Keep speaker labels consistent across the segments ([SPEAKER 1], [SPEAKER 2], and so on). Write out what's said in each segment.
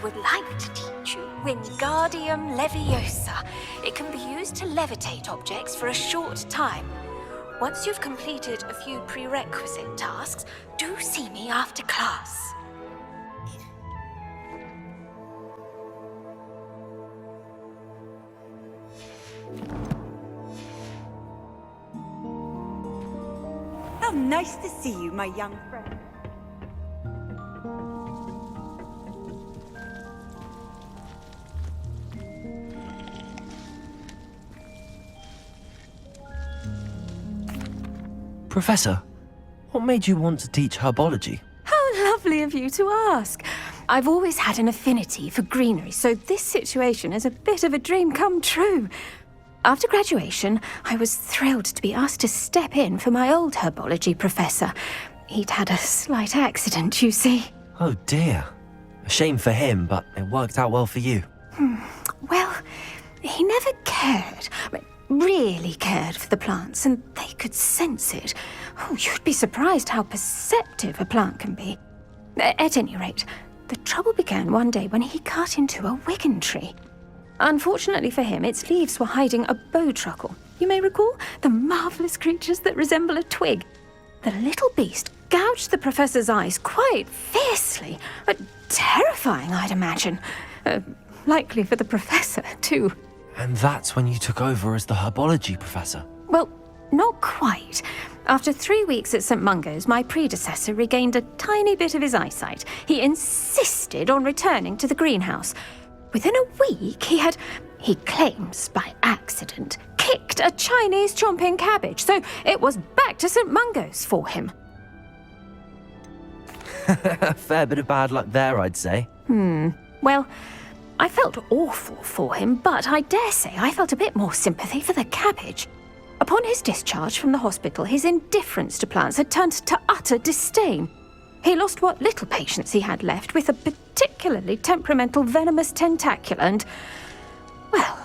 [SPEAKER 1] would like to teach you Wingardium Leviosa. It can be used to levitate objects for a short time. Once you've completed a few prerequisite tasks, do see me after class.
[SPEAKER 2] How nice to see you, my young friend.
[SPEAKER 3] Professor, what made you want to teach herbology?
[SPEAKER 1] How lovely of you to ask. I've always had an affinity for greenery, so this situation is a bit of a dream come true. After graduation, I was thrilled to be asked to step in for my old herbology professor. He'd had a slight accident, you see.
[SPEAKER 3] Oh dear. A shame for him, but it worked out well for you.
[SPEAKER 1] Well, he never cared, really cared for the plants, and they could sense it. Oh, you'd be surprised how perceptive a plant can be. At any rate, the trouble began one day when he cut into a wigan tree. Unfortunately for him, its leaves were hiding a bowtruckle. You may recall the marvellous creatures that resemble a twig. The little beast gouged the professor's eyes quite fiercely, but terrifying, I'd imagine. Likely for the professor, too.
[SPEAKER 3] And that's when you took over as the herbology professor?
[SPEAKER 1] Well, not quite. After 3 weeks at St. Mungo's, my predecessor regained a tiny bit of his eyesight. He insisted on returning to the greenhouse. Within a week, he claims by accident, kicked a Chinese chomping cabbage, so it was back to St. Mungo's for him.
[SPEAKER 3] A fair bit of bad luck there, I'd say.
[SPEAKER 1] Well, I felt awful for him, but I dare say I felt a bit more sympathy for the cabbage. Upon his discharge from the hospital, his indifference to plants had turned to utter disdain. He lost what little patience he had left with a particularly temperamental venomous tentacula and, well,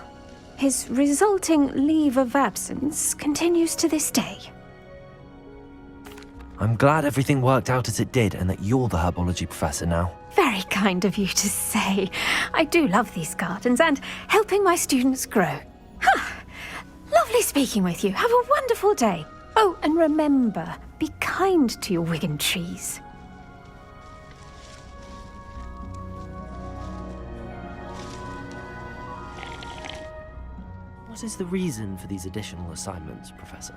[SPEAKER 1] his resulting leave of absence continues to this day.
[SPEAKER 3] I'm glad everything worked out as it did and that you're the herbology professor now.
[SPEAKER 1] Very kind of you to say. I do love these gardens and helping my students grow. Lovely speaking with you. Have a wonderful day. Oh, and remember, be kind to your wigan trees.
[SPEAKER 3] What is the reason for these additional assignments, Professor?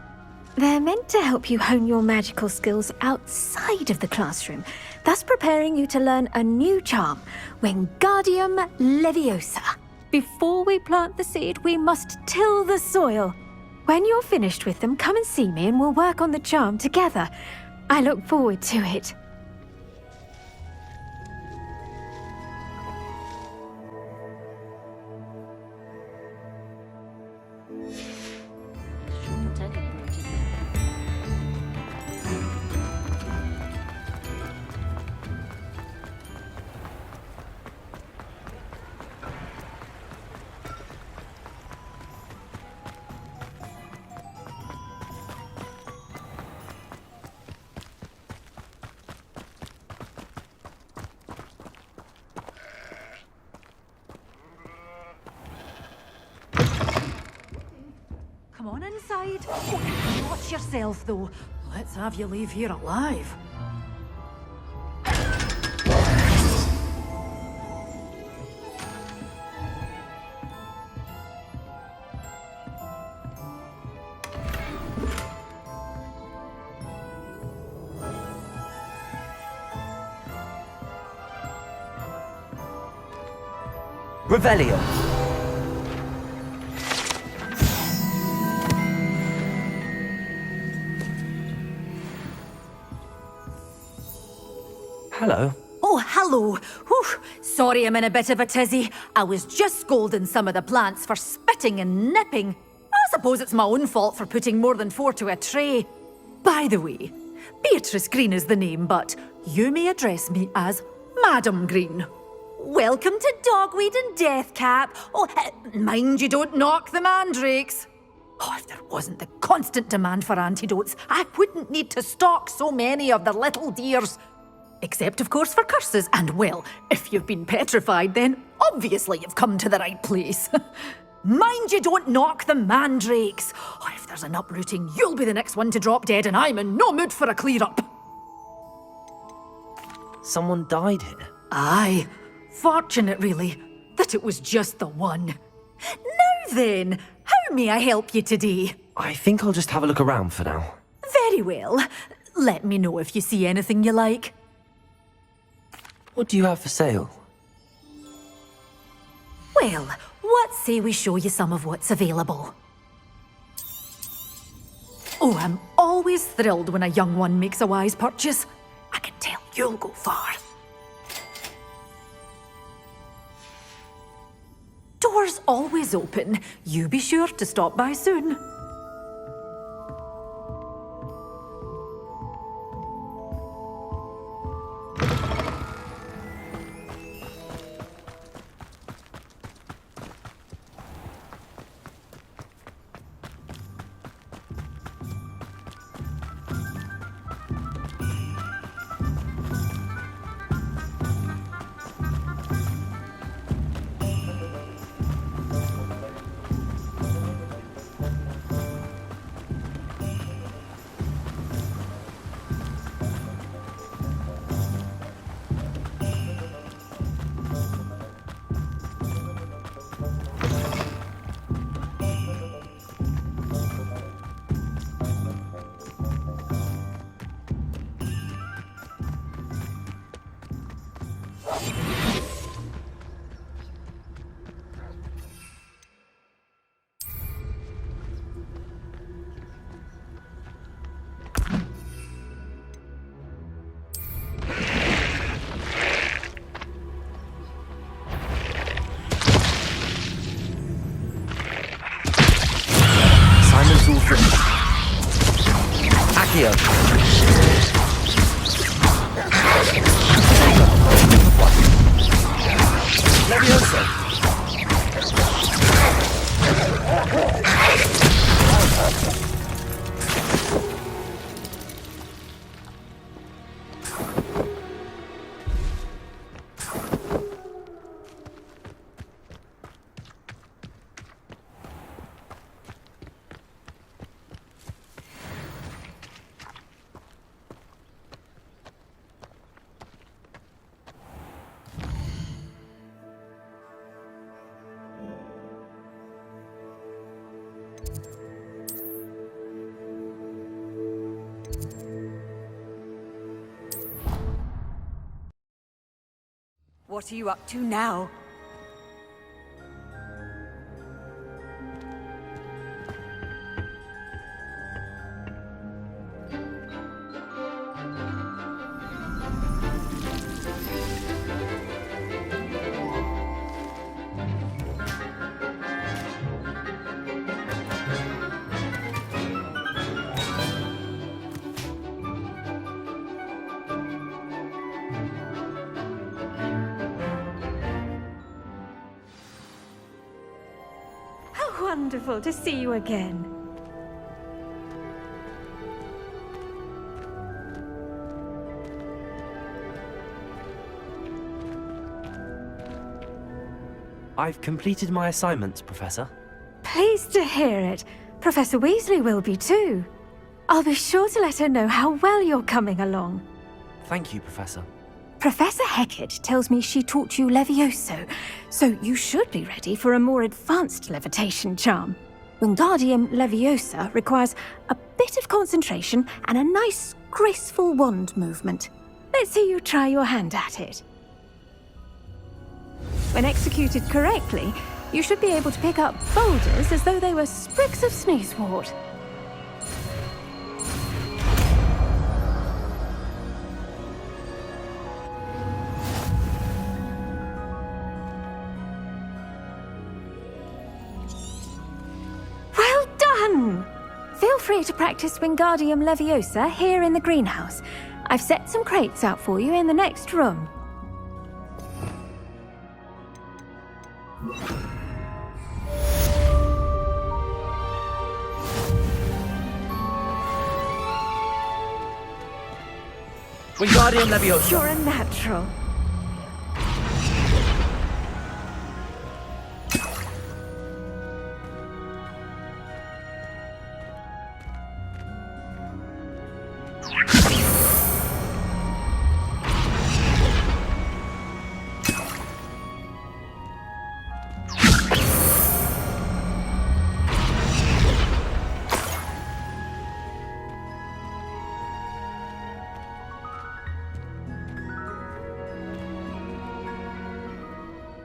[SPEAKER 1] They're meant to help you hone your magical skills outside of the classroom, thus preparing you to learn a new charm, Wingardium Leviosa. Before we plant the seed, we must till the soil. When you're finished with them, come and see me and we'll work on the charm together. I look forward to it.
[SPEAKER 4] Come on inside. Oh, watch yourself, though. Let's have you leave here alive.
[SPEAKER 3] Revelio! Hello.
[SPEAKER 4] Oh, hello. Whew. Sorry I'm in a bit of a tizzy. I was just scolding some of the plants for spitting and nipping. I suppose it's my own fault for putting more than 4 to a tray. By the way, Beatrice Green is the name, but you may address me as Madam Green. Welcome to Dogweed and Deathcap. Oh, mind you don't knock the mandrakes. Oh, if there wasn't the constant demand for antidotes, I wouldn't need to stock so many of the little dears. Except, of course, for curses. And, well, if you've been petrified, then obviously you've come to the right place. Mind you don't knock the mandrakes. Oh, if there's an uprooting, you'll be the next one to drop dead, and I'm in no mood for a clear-up.
[SPEAKER 3] Someone died here.
[SPEAKER 4] Aye. Fortunate, really, that it was just the one. Now then, how may I help you today?
[SPEAKER 3] I think I'll just have a look around for now.
[SPEAKER 4] Very well. Let me know if you see anything you like.
[SPEAKER 3] What do you have for sale?
[SPEAKER 4] Well, what say we show you some of what's available? Oh, I'm always thrilled when a young one makes a wise purchase. I can tell you'll go far. Doors always open. You be sure to stop by soon.
[SPEAKER 3] Accio. Leviosa.
[SPEAKER 2] What are you up to now?
[SPEAKER 1] Wonderful to see you again.
[SPEAKER 3] I've completed my assignments, Professor.
[SPEAKER 1] Pleased to hear it. Professor Weasley will be too. I'll be sure to let her know how well you're coming along.
[SPEAKER 3] Thank you, Professor.
[SPEAKER 1] Professor Hecat tells me she taught you Levioso, so you should be ready for a more advanced levitation charm. Wingardium Leviosa requires a bit of concentration and a nice, graceful wand movement. Let's see you try your hand at it. When executed correctly, you should be able to pick up boulders as though they were sprigs of sneezewort. Well done! Feel free to practice Wingardium Leviosa here in the greenhouse. I've set some crates out for you in the next room.
[SPEAKER 3] Wingardium Leviosa.
[SPEAKER 1] You're a natural.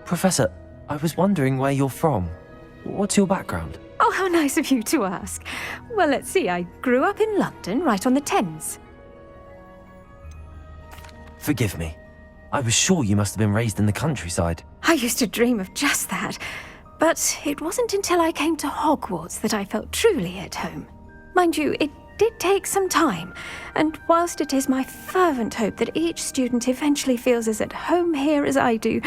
[SPEAKER 3] Professor, I was wondering where you're from. What's your background?
[SPEAKER 1] Oh, how nice of you to ask. Well, let's see. I grew up in London, right on the Thames.
[SPEAKER 3] Forgive me. I was sure you must have been raised in the countryside.
[SPEAKER 1] I used to dream of just that. But it wasn't until I came to Hogwarts that I felt truly at home. Mind you, it did take some time. And whilst it is my fervent hope that each student eventually feels as at home here as I do,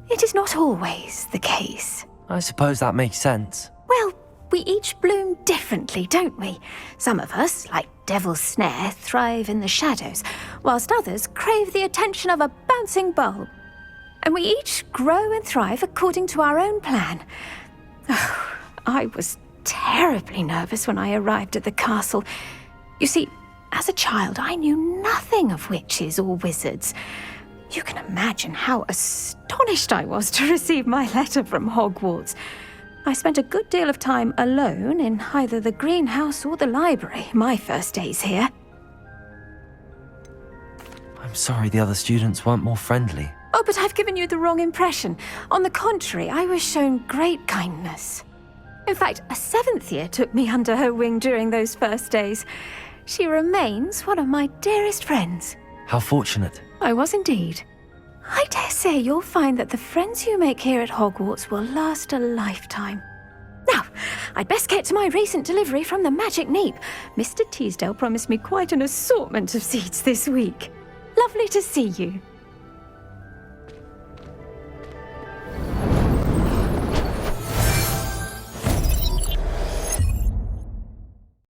[SPEAKER 1] it is not always the case.
[SPEAKER 3] I suppose that makes sense.
[SPEAKER 1] Well, we each bloom differently, don't we? Some of us, like Devil's Snare, thrive in the shadows, whilst others crave the attention of a bouncing bulb. And we each grow and thrive according to our own plan. Oh, I was terribly nervous when I arrived at the castle. You see, as a child, I knew nothing of witches or wizards. You can imagine how astonished I was to receive my letter from Hogwarts. I spent a good deal of time alone in either the greenhouse or the library my first days here.
[SPEAKER 3] I'm sorry the other students weren't more friendly.
[SPEAKER 1] Oh, but I've given you the wrong impression. On the contrary, I was shown great kindness. In fact, a 7th year took me under her wing during those first days. She remains one of my dearest friends.
[SPEAKER 3] How fortunate.
[SPEAKER 1] I was indeed. I dare say you'll find that the friends you make here at Hogwarts will last a lifetime. Now, I'd best get to my recent delivery from the Magic Neep. Mr. Teasdale promised me quite an assortment of seeds this week. Lovely to see you.